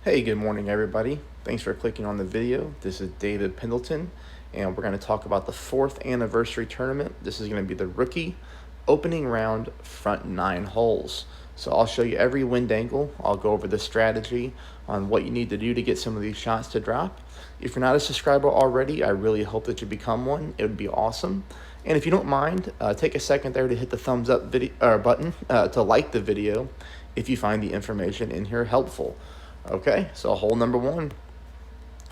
Hey, good morning, everybody. Thanks for clicking on the video. This is David Pendleton, and we're going to talk about the 4th anniversary tournament. This is going to be the rookie opening round front 9 holes. So I'll show you every wind angle. I'll go over the strategy on what you need to do to get some of these shots to drop. If you're not a subscriber already, I really hope that you become one. It would be awesome. And if you don't mind, take a second there to hit the thumbs up button to like the video if you find the information in here helpful. Okay, so hole number 1,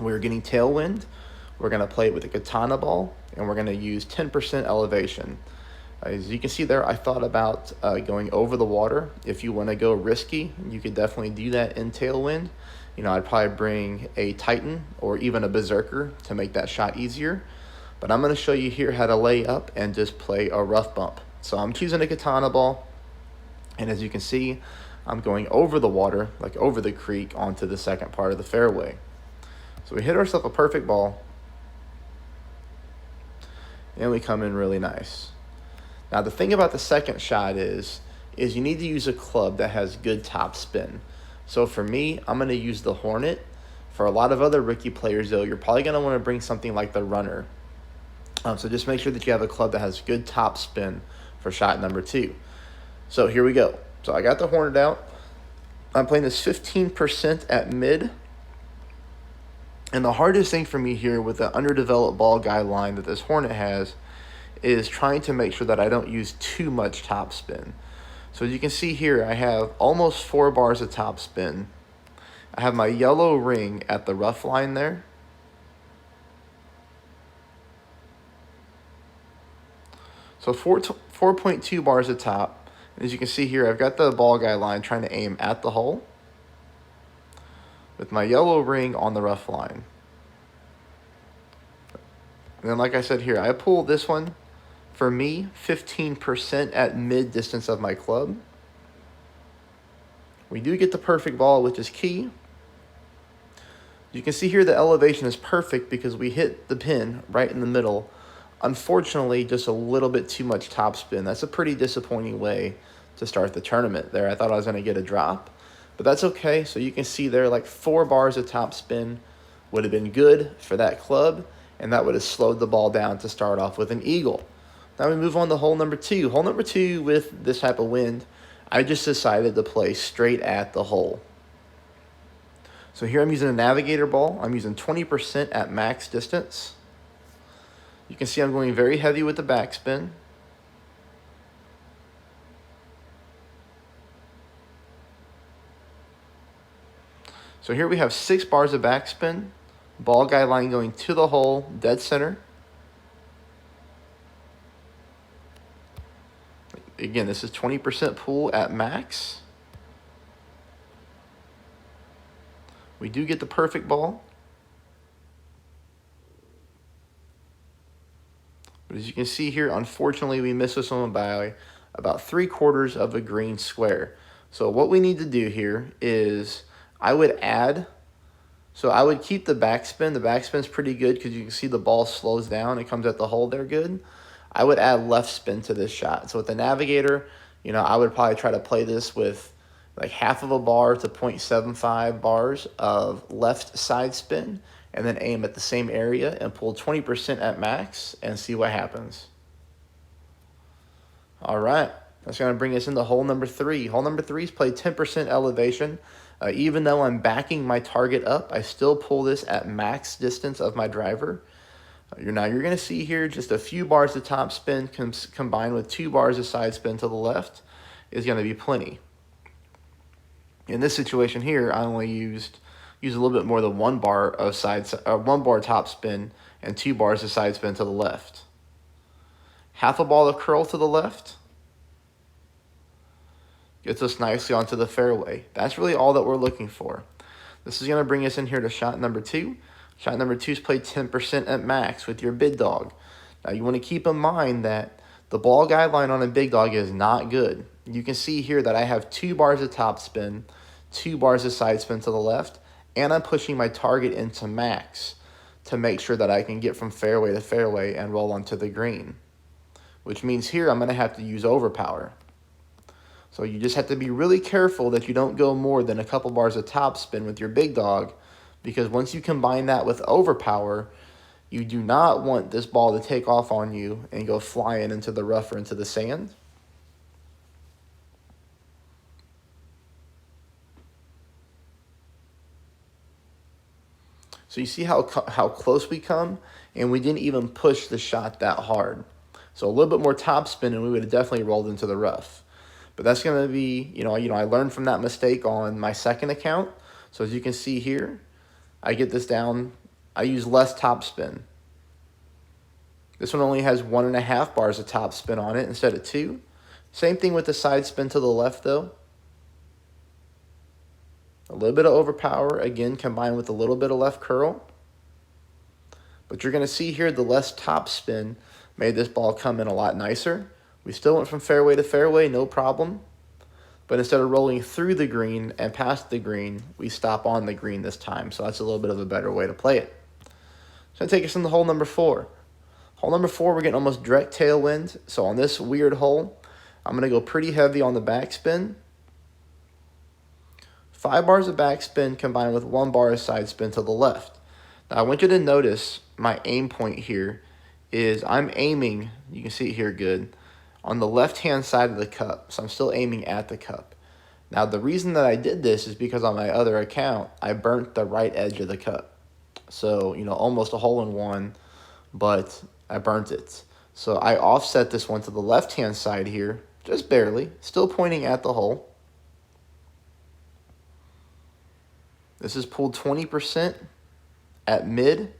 we're getting tailwind. We're going to play it with a katana ball, and we're going to use 10% elevation. As you can see there, I thought about going over the water. If you want to go risky, you could definitely do that in tailwind. You know, I'd probably bring a Titan or even a Berserker to make that shot easier. But I'm going to show you here how to lay up and just play a rough bump. So I'm choosing a katana ball, and as you can see, I'm going over the water, like over the creek, onto the second part of the fairway. So we hit ourselves a perfect ball, and we come in really nice. Now the thing about the second shot is you need to use a club that has good top spin. So for me, I'm going to use the Hornet. For a lot of other rookie players, though, you're probably going to want to bring something like the Runner. So just make sure that you have a club that has good top spin for shot number 2. So here we go. So I got the Hornet out. I'm playing this 15% at mid. And the hardest thing for me here with the underdeveloped ball guideline that this Hornet has is trying to make sure that I don't use too much top spin. So as you can see here, I have almost 4 bars of top spin. I have my yellow ring at the rough line there. So 4.2 bars of top. And as you can see here, I've got the ball guide line trying to aim at the hole with my yellow ring on the rough line. And then like I said here, I pull this one, for me, 15% at mid distance of my club. We do get the perfect ball, which is key. You can see here the elevation is perfect because we hit the pin right in the middle. Unfortunately, just a little bit too much top spin. That's a pretty disappointing way to start the tournament there. I thought I was going to get a drop, but that's okay. So you can see there, like 4 bars of top spin would have been good for that club, and that would have slowed the ball down to start off with an eagle. Now we move on to hole number 2. Hole number 2, with this type of wind, I just decided to play straight at the hole. So here I'm using a navigator ball. I'm using 20% at max distance. You can see I'm going very heavy with the backspin. So here we have 6 bars of backspin, ball guide line going to the hole, dead center. Again, this is 20% pull at max. We do get the perfect ball. But as you can see here, unfortunately, we missed this one by about 3/4 of a green square. So what we need to do here is I would keep the backspin. The backspin's pretty good because you can see the ball slows down. It comes at the hole there good. I would add left spin to this shot. So with the navigator, you know, I would probably try to play this with like half of a bar to 0.75 bars of left side spin, and then aim at the same area and pull 20% at max and see what happens. All right, that's going to bring us into hole number 3. Hole number 3 is played 10% elevation. Even though I'm backing my target up, I still pull this at max distance of my driver. Now you're going to see here just a few bars of top spin combined with 2 bars of side spin to the left is going to be plenty. In this situation here, I only used a little bit more than 1 bar of 1 bar top spin and 2 bars of side spin to the left. Half a ball of curl to the left gets us nicely onto the fairway. That's really all that we're looking for. This is going to bring us in here to shot number 2. Shot number 2 is played 10% at max with your big dog. Now you want to keep in mind that the ball guideline on a big dog is not good. You can see here that I have 2 bars of top spin, 2 bars of side spin to the left, and I'm pushing my target into max to make sure that I can get from fairway to fairway and roll onto the green, which means here I'm going to have to use overpower. So you just have to be really careful that you don't go more than a couple bars of topspin with your big dog, because once you combine that with overpower, you do not want this ball to take off on you and go flying into the rough or into the sand. So you see how close we come, and we didn't even push the shot that hard. So a little bit more topspin and we would have definitely rolled into the rough. But that's going to be, I learned from that mistake on my second account. So as you can see here, I get this down. I use less topspin. This one only has 1.5 bars of topspin on it instead of 2. Same thing with the side spin to the left though. A little bit of overpower, again, combined with a little bit of left curl. But you're going to see here the less topspin made this ball come in a lot nicer. We still went from fairway to fairway, no problem. But instead of rolling through the green and past the green, we stop on the green this time. So that's a little bit of a better way to play it. So take us into hole number 4. Hole number 4, we're getting almost direct tailwind. So on this weird hole, I'm going to go pretty heavy on the backspin. 5 bars of backspin combined with 1 bar of side spin to the left. Now I want you to notice my aim point here is I'm aiming, you can see it here good, on the left-hand side of the cup. So I'm still aiming at the cup. Now the reason that I did this is because on my other account, I burnt the right edge of the cup. So, almost a hole-in-one, but I burnt it. So I offset this one to the left-hand side here, just barely, still pointing at the hole. This is pulled 20% at mid.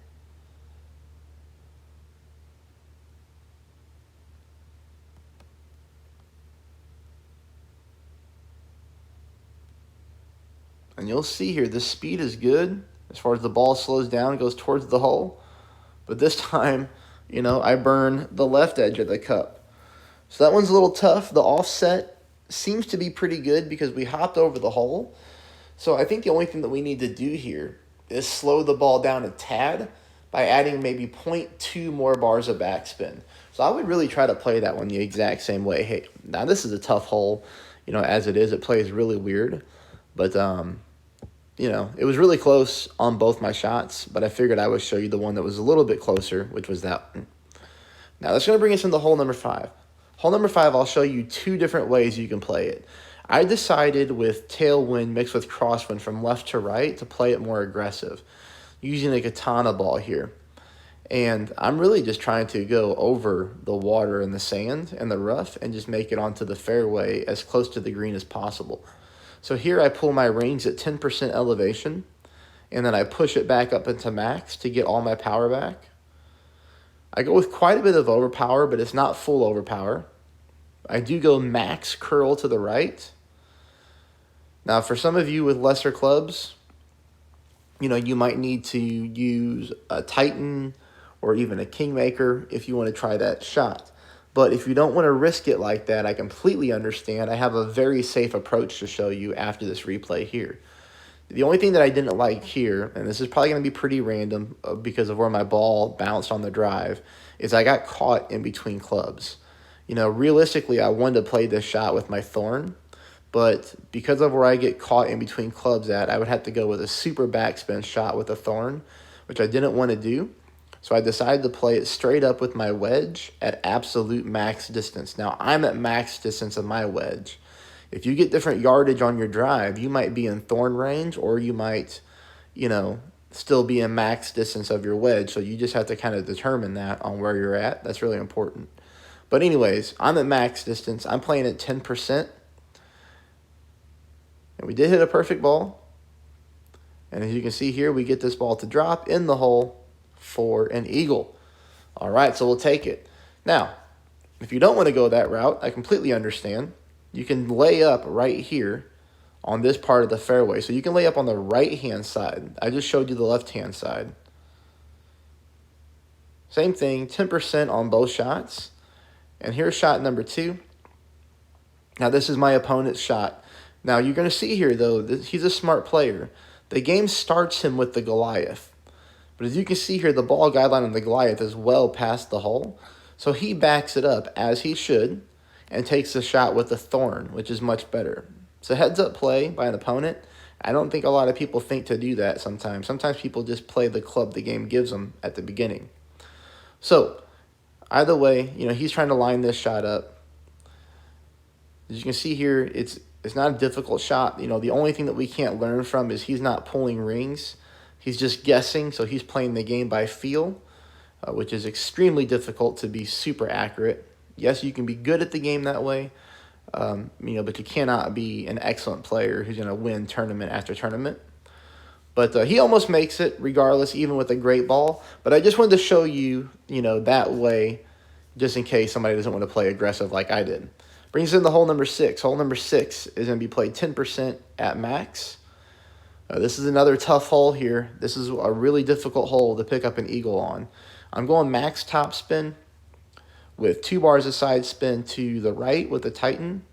And you'll see here, the speed is good. As far as the ball slows down, it goes towards the hole. But this time, I burn the left edge of the cup. So that one's a little tough. The offset seems to be pretty good because we hopped over the hole. So I think the only thing that we need to do here is slow the ball down a tad by adding maybe 0.2 more bars of backspin. So I would really try to play that one the exact same way. Hey, now this is a tough hole, as it is. It plays really weird. But, it was really close on both my shots, but I figured I would show you the one that was a little bit closer, which was that one. Now that's going to bring us into hole number 5. Hole number 5, I'll show you 2 different ways you can play it. I decided with tailwind mixed with crosswind from left to right to play it more aggressive, using a katana ball here. And I'm really just trying to go over the water and the sand and the rough and just make it onto the fairway as close to the green as possible. So here I pull my range at 10% elevation, and then I push it back up into max to get all my power back. I go with quite a bit of overpower, but it's not full overpower. I do go max curl to the right. Now, for some of you with lesser clubs, you might need to use a Titan or even a Kingmaker if you want to try that shot. But if you don't want to risk it like that, I completely understand. I have a very safe approach to show you after this replay here. The only thing that I didn't like here, and this is probably going to be pretty random because of where my ball bounced on the drive, is I got caught in between clubs. Realistically, I wanted to play this shot with my thorn, but because of where I get caught in between clubs at, I would have to go with a super backspin shot with a thorn, which I didn't want to do. So I decided to play it straight up with my wedge at absolute max distance. Now, I'm at max distance of my wedge. If you get different yardage on your drive, you might be in thorn range, or you might, still be in max distance of your wedge. So you just have to kind of determine that on where you're at. That's really important. But anyways, I'm at max distance. I'm playing at 10%. And we did hit a perfect ball. And as you can see here, we get this ball to drop in the hole for an eagle. All right, so we'll take it. Now, if you don't want to go that route, I completely understand. You can lay up right here on this part of the fairway. So you can lay up on the right-hand side. I just showed you the left-hand side. Same thing, 10% on both shots. And here's shot number 2. Now, this is my opponent's shot. Now, you're going to see here, though, that he's a smart player. The game starts him with the Goliath. But as you can see here, the ball guideline on the Goliath is well past the hole. So he backs it up, as he should. and takes the shot with the thorn, which is much better. It's a heads-up play by an opponent. I don't think a lot of people think to do that sometimes. Sometimes people just play the club the game gives them at the beginning. So, either way, he's trying to line this shot up. As you can see here, it's not a difficult shot. The only thing that we can't learn from is he's not pulling rings. He's just guessing, so he's playing the game by feel, which is extremely difficult to be super accurate. Yes, you can be good at the game that way, but you cannot be an excellent player who's going to win tournament after tournament. But he almost makes it regardless, even with a great ball. But I just wanted to show you, that way, just in case somebody doesn't want to play aggressive like I did. Brings us into hole number 6. Hole number 6 is going to be played 10% at max. This is another tough hole here. This is a really difficult hole to pick up an eagle on. I'm going max top spin with 2 bars of side spin to the right with the Titan.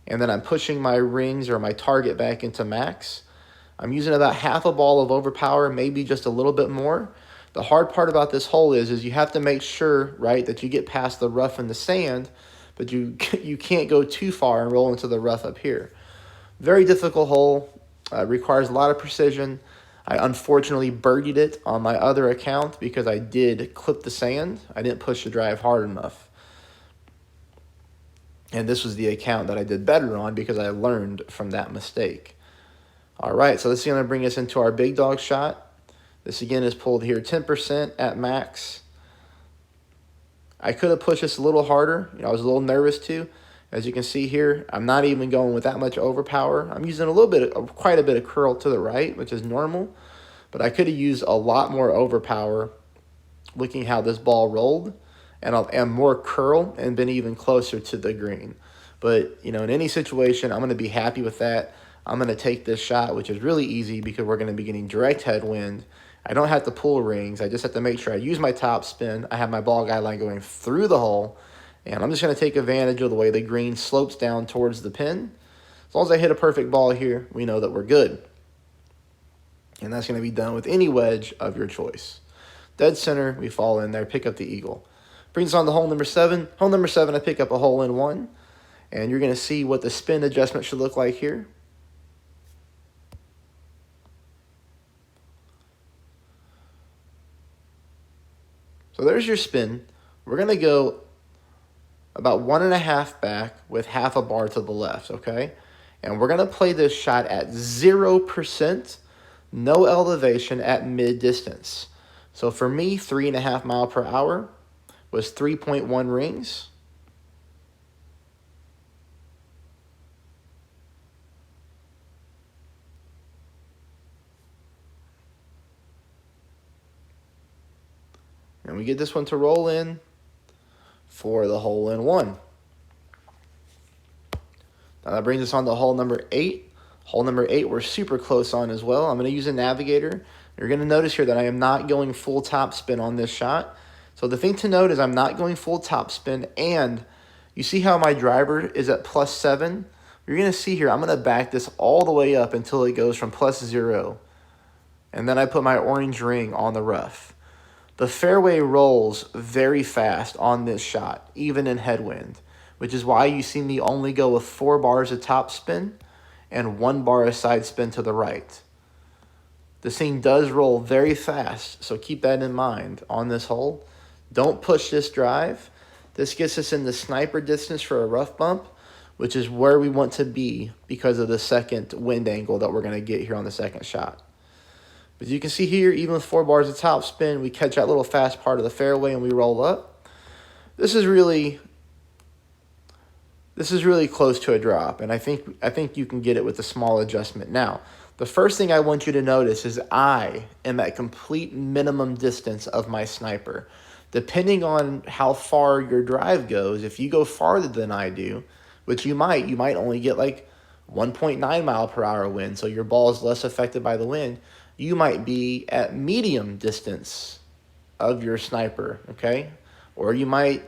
And then I'm pushing my rings or my target back into max. I'm using about half a ball of overpower, maybe just a little bit more. The hard part about this hole is you have to make sure, right, that you get past the rough and the sand, but you can't go too far and roll into the rough up here. Very difficult hole, requires a lot of precision. I unfortunately birdied it on my other account because I did clip the sand. I didn't push the drive hard enough. And this was the account that I did better on because I learned from that mistake. All right, so this is going to bring us into our big dog shot. This again is pulled here 10% at max. I could have pushed this a little harder. I was a little nervous too. As you can see here, I'm not even going with that much overpower. I'm using quite a bit of curl to the right, which is normal. But I could have used a lot more overpower looking how this ball rolled and more curl and been even closer to the green. But, in any situation, I'm going to be happy with that. I'm going to take this shot, which is really easy because we're going to be getting direct headwind. I don't have to pull rings. I just have to make sure I use my top spin. I have my ball guideline going through the hole. And I'm just going to take advantage of the way the green slopes down towards the pin. As long as I hit a perfect ball here, we know that we're good. And that's going to be done with any wedge of your choice. Dead center, we fall in there, pick up the eagle. Brings us on to hole number 7. Hole number 7, I pick up a hole in 1. And you're going to see what the spin adjustment should look like here. So there's your spin. We're going to go about 1.5 back with half a bar to the left, okay? And we're going to play this shot at 0%, no elevation at mid-distance. So for me, 3.5 mile per hour was 3.1 rings. And we get this one to roll in for the hole in 1. Now that brings us on to hole number 8. Hole number 8 we're super close on as well. I'm going to use a navigator. You're going to notice here that I am not going full top spin on this shot. So the thing to note is I'm not going full top spin, and you see how my driver is at +7? You're going to see here I'm going to back this all the way up until it goes from +0. And then I put my orange ring on the rough. The fairway rolls very fast on this shot, even in headwind, which is why you see me only go with 4 bars of top spin and 1 bar of side spin to the right. The thing does roll very fast, so keep that in mind on this hole. Don't push this drive. This gets us in the sniper distance for a rough bump, which is where we want to be because of the second wind angle that we're going to get here on the second shot. But you can see here, even with 4 bars of top spin, we catch that little fast part of the fairway and we roll up. This is really close to a drop, and I think you can get it with a small adjustment. Now, the first thing I want you to notice is I am at complete minimum distance of my sniper. Depending on how far your drive goes, if you go farther than I do, which you might only get like 1.9 mile per hour wind, so your ball is less affected by the wind. You might be at medium distance of your sniper, okay? Or you might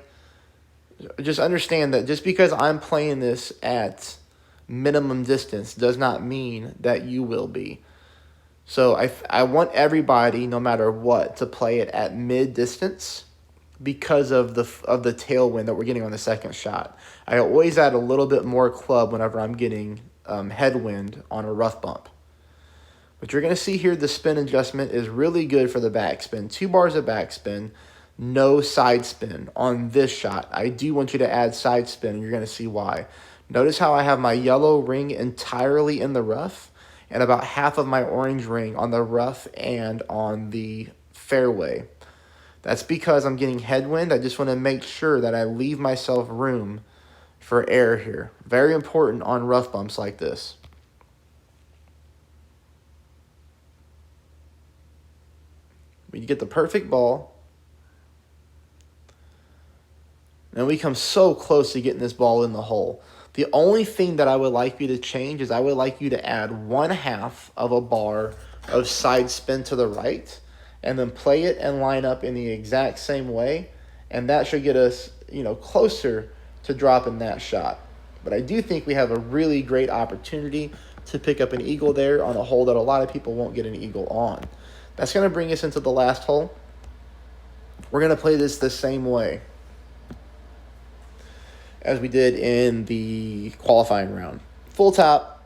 just understand that just because I'm playing this at minimum distance does not mean that you will be. So I want everybody, no matter what, to play it at mid distance. because of the tailwind that we're getting on the second shot. I always add a little bit more club whenever I'm getting headwind on a rough bump. But you're going to see here the spin adjustment is really good for the backspin. 2 bars of backspin, no side spin on this shot. I do want you to add side spin, and you're going to see why. Notice how I have my yellow ring entirely in the rough and about half of my orange ring on the rough and on the fairway. That's because I'm getting headwind. I just want to make sure that I leave myself room for air here. Very important on rough bumps like this. You get the perfect ball. And we come so close to getting this ball in the hole. The only thing that I would like you to change is I would like you to add 1/2 of a bar of side spin to the right and then play it and line up in the exact same way. And that should get us, closer to dropping that shot. But I do think we have a really great opportunity to pick up an eagle there on a hole that a lot of people won't get an eagle on. That's going to bring us into the last hole. We're going to play this the same way as we did in the qualifying round. Full top,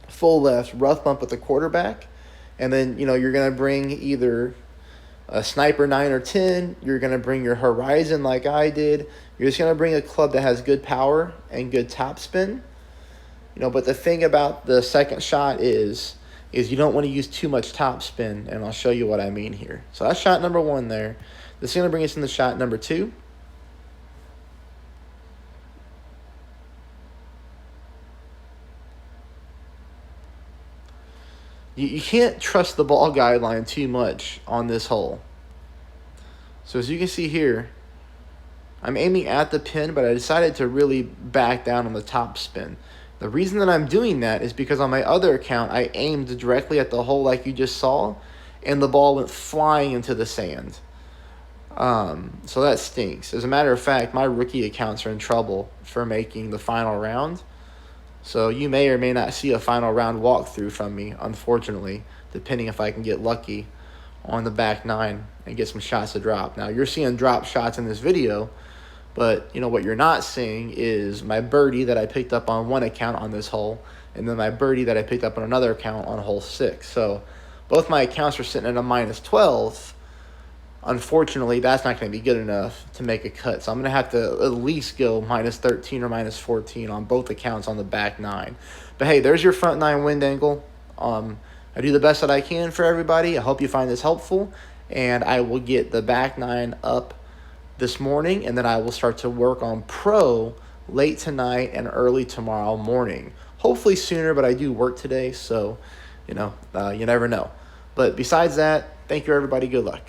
full left, rough bump with the quarterback. And then, you're going to bring either a sniper 9 or 10. You're going to bring your horizon like I did. You're just going to bring a club that has good power and good top spin. But the thing about the second shot is you don't want to use too much top spin, and I'll show you what I mean here. So that's shot number 1 there. This is going to bring us into shot number 2. You can't trust the ball guideline too much on this hole. So as you can see here, I'm aiming at the pin, but I decided to really back down on the top spin. The reason that I'm doing that is because on my other account, I aimed directly at the hole like you just saw, and the ball went flying into the sand. So that stinks. As a matter of fact, my rookie accounts are in trouble for making the final round. So you may or may not see a final round walkthrough from me, unfortunately, depending if I can get lucky on the back 9 and get some shots to drop. Now, you're seeing drop shots in this video, but what you're not seeing is my birdie that I picked up on one account on this hole, and then my birdie that I picked up on another account on hole 6. So both my accounts are sitting at a -12. Unfortunately, that's not going to be good enough to make a cut. So I'm going to have to at least go -13 or -14 on both accounts on the back 9. But hey, there's your front 9 wind angle. I do the best that I can for everybody. I hope you find this helpful. And I will get the back 9 up this morning, and then I will start to work on pro late tonight and early tomorrow morning. Hopefully sooner, but I do work today, so you never know. But besides that, thank you, everybody. Good luck.